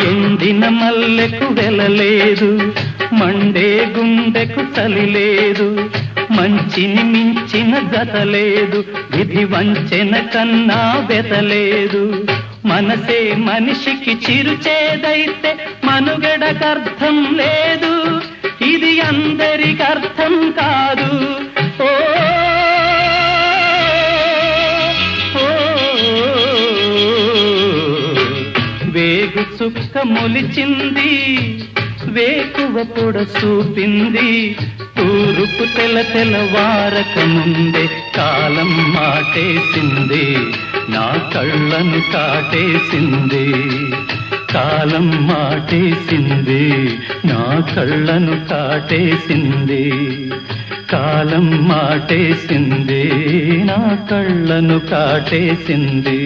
ఎండిన మల్లెకు వెలలేదు, మండే గుండెకు చలి లేదు, మంచిని మించిన గతలేదు, విధి వంచెన కన్నా బెతలేదు. మనసే మనిషికి చిరుచేదైతే మనుగడకర్థం లేదు, ఇది అందరికర్థం కాదు. ఓ వేగు చుక్క మొలిచింది, వేకువ పొడ చూపింది, తూరుపు తెలవారక ముందే కాలం మాటేసింది, నా కళ్ళను కాటేసింది. కాలం మాటేసింది, నా కళ్ళను కాటేసింది. కాలం మాటేసింది, నా కళ్ళను కాటేసింది.